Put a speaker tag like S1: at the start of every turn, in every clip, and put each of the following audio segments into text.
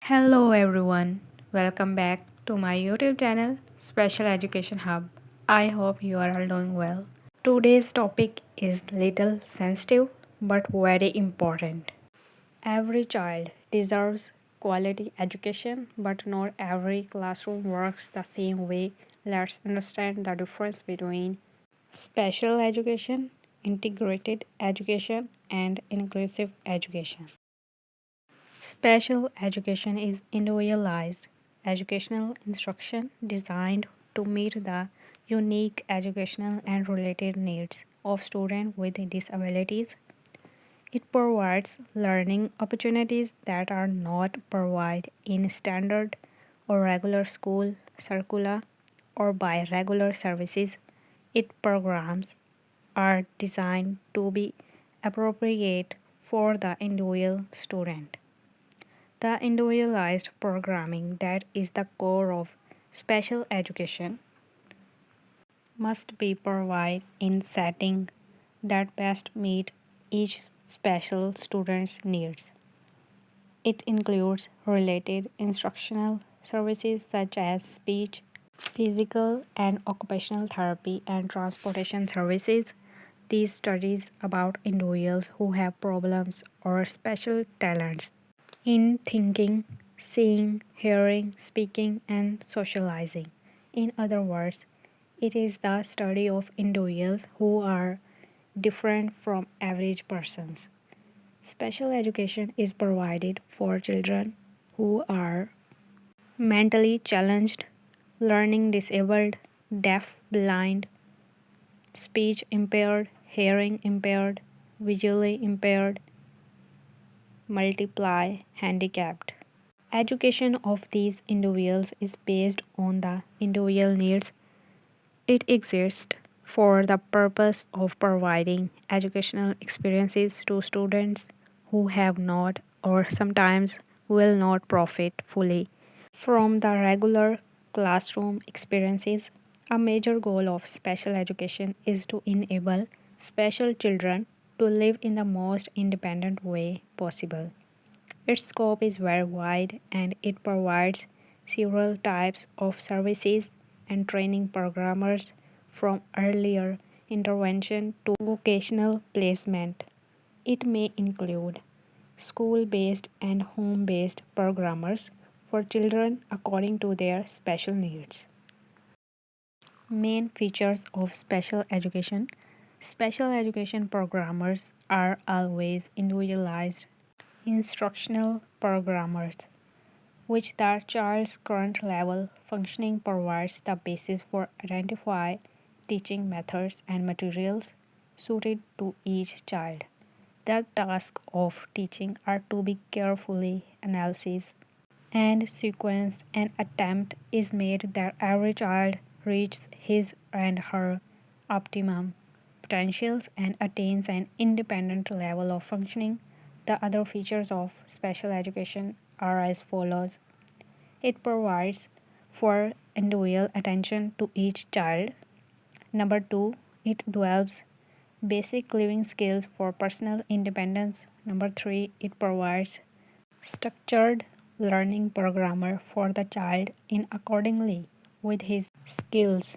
S1: Hello everyone, welcome back to my YouTube channel Special Education Hub. I hope you are all doing well. Today's topic is little sensitive but very important. Every child deserves quality education, but not every classroom works the same way. Let's understand the difference between special education, integrated education, and inclusive education. Special education is individualized educational instruction designed to meet the unique educational and related needs of students with disabilities. It provides learning opportunities that are not provided in standard or regular school curricula or by regular services. Its programs are designed to be appropriate for the individual student. The individualized programming that is the core of special education must be provided in settings that best meet each special student's needs. It includes related instructional services such as speech, physical and occupational therapy, and transportation services. These studies about individuals who have problems or special talents in thinking, seeing, hearing, speaking, and socializing. In other words, it is the study of individuals who are different from average persons. Special education is provided for children who are mentally challenged, learning disabled, deaf, blind, speech impaired, hearing impaired, visually impaired, multiply handicapped. Education of these individuals is based on the individual needs. It exists for the purpose of providing educational experiences to students who have not or sometimes will not profit fully from the regular classroom experiences. A major goal of special education is to enable special children to live in the most independent way possible. Its scope is very wide and it provides several types of services and training programmers from earlier intervention to vocational placement. It may include school based and home based programmers for children according to their special needs. Main features of special education. Special education programmers are always individualized instructional programmers, which the child's current level functioning provides the basis for identify teaching methods and materials suited to each child. The task of teaching are to be carefully analyzed and sequenced. An attempt is made that every child reaches his and her optimum potentials and attains an independent level of functioning. The other features of special education are as follows. It provides for individual attention to each child. Number two, it develops basic living skills for personal independence. Number three, it provides structured learning programmer for the child in accordingly with his skills.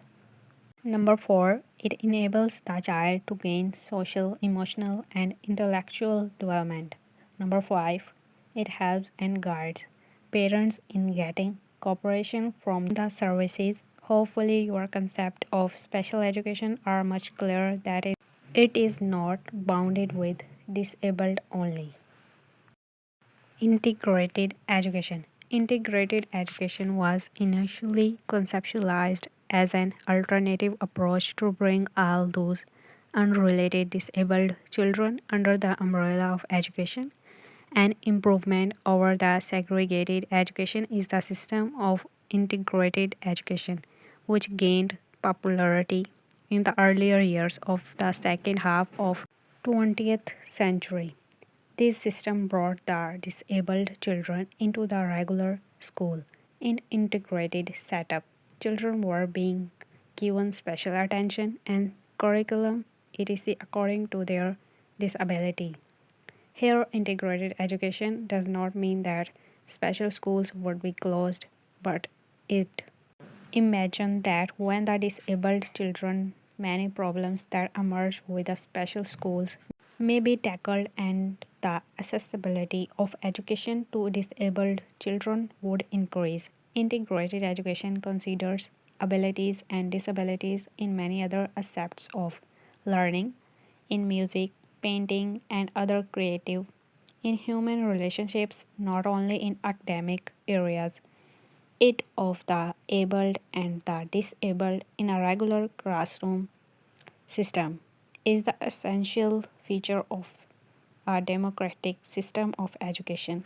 S1: Number four, it enables the child to gain social, emotional, and intellectual development. Number five, it helps and guides parents in getting cooperation from the services. Hopefully, your concept of special education are much clearer that it is not bounded with disabled only. Integrated education. Integrated education was initially conceptualized as an alternative approach to bring all those unrelated disabled children under the umbrella of education. An improvement over the segregated education is the system of integrated education, which gained popularity in the earlier years of the second half of 20th century. This system brought the disabled children into the regular school in integrated setup. Children were being given special attention and curriculum etc according to their disability. Here integrated education does not mean that special schools would be closed, but it imagined that when the disabled children, many problems that emerge with the special schools may be tackled and the accessibility of education to disabled children would increase. Integrated education considers abilities and disabilities in many other aspects of learning, in music, painting, and other creative, in human relationships, not only in academic areas. It of the abled and the disabled in a regular classroom system is the essential feature of a democratic system of education.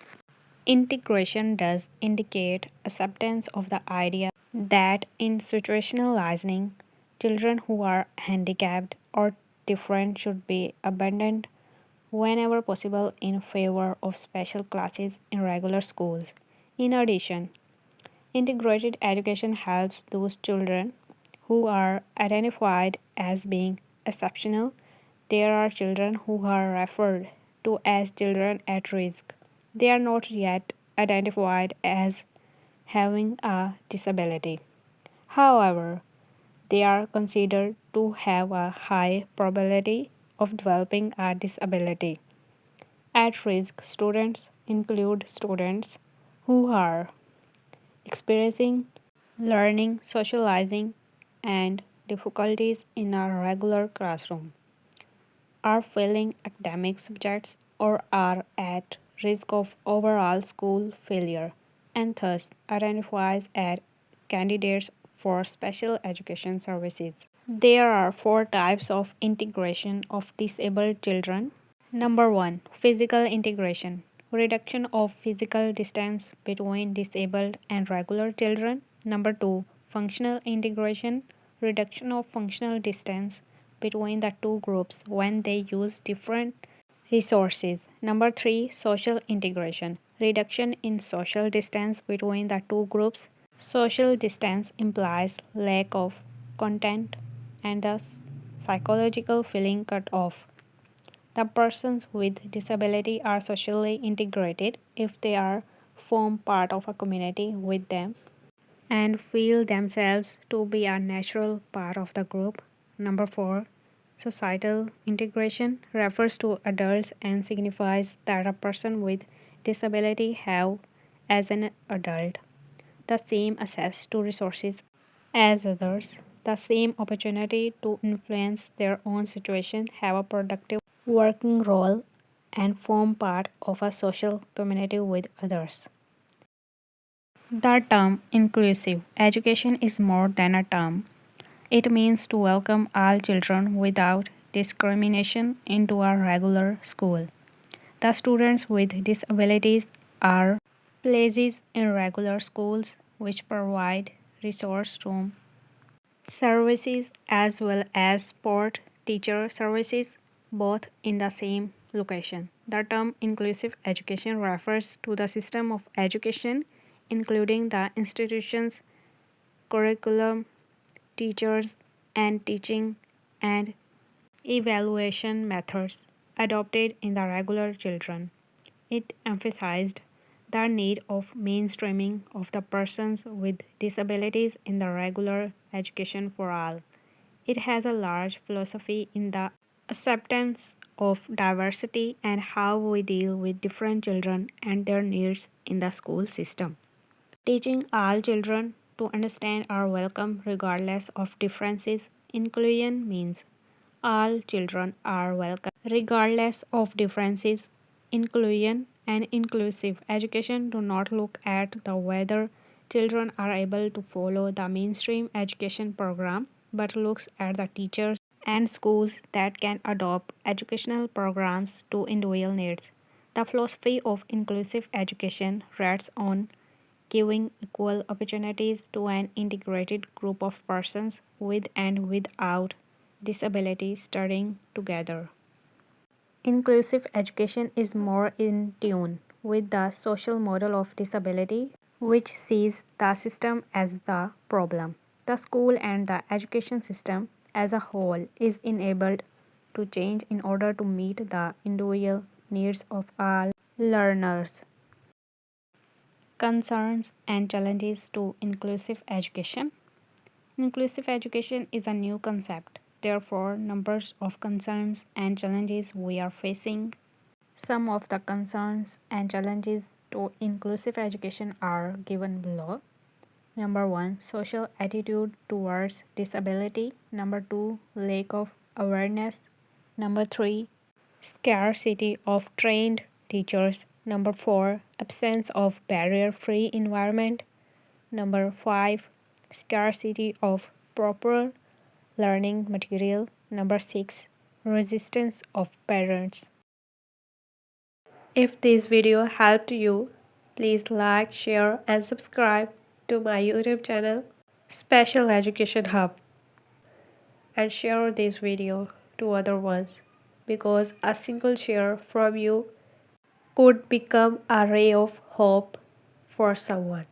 S1: Integration does indicate acceptance of the idea that in situational learning, children who are handicapped or different should be abandoned whenever possible in favor of special classes in regular schools. In addition, integrated education helps those children who are identified as being exceptional. There are children who are referred to as children at risk. They are not yet identified as having a disability. However, they are considered to have a high probability of developing a disability. At risk students include students who are experiencing learning, socializing, and difficulties in a regular classroom, are failing academic subjects, or are at risk of overall school failure, and thus identifies as candidates for special education services. There are four types of integration of disabled children. Number one, physical integration. Reduction of physical distance between disabled and regular children. Number two, functional integration. Reduction of functional distance between the two groups when they use different resources. Number three, social integration. Reduction in social distance between the two groups. Social distance implies lack of content and a psychological feeling cut off. The persons with disability are socially integrated if they are form part of a community with them and feel themselves to be a natural part of the group. Number 4. Societal integration refers to adults and signifies that a person with disability have as an adult the same access to resources as others, the same opportunity to influence their own situation, have a productive working role, and form part of a social community with others. The term inclusive education is more than a term. It means to welcome all children without discrimination into a regular school. The students with disabilities are placed in regular schools which provide resource room services as well as sport teacher services, both in the same location. The term inclusive education refers to the system of education, including the institutions, curriculum, teachers, and teaching and evaluation methods adopted in the regular children. It emphasized the need of mainstreaming of the persons with disabilities in the regular education for all. It has a large philosophy in the acceptance of diversity and how we deal with different children and their needs in the school system. Teaching all children to understand are welcome regardless of differences. Inclusion means all children are welcome regardless of differences. Inclusion and inclusive education do not look at the whether children are able to follow the mainstream education program but looks at the teachers and schools that can adopt educational programs to individual needs. The philosophy of inclusive education rests on giving equal opportunities to an integrated group of persons with and without disability studying together. Inclusive education is more in tune with the social model of disability, which sees the system as the problem. The school and the education system as a whole is enabled to change in order to meet the individual needs of all learners. Concerns and challenges to inclusive education. Inclusive education is a new concept, therefore, numbers of concerns and challenges we are facing. Some of the concerns and challenges to inclusive education are given below. Number 1, social attitude towards disability. Number 2, lack of awareness. Number 3, scarcity of trained teachers. Number 4, absence of barrier free environment. Number 5, scarcity of proper learning material. Number 6, resistance of parents. If this video helped you, please like, share, and subscribe to my YouTube channel, Special Education Hub, and share this video to other ones because a single share from you could become a ray of hope for someone.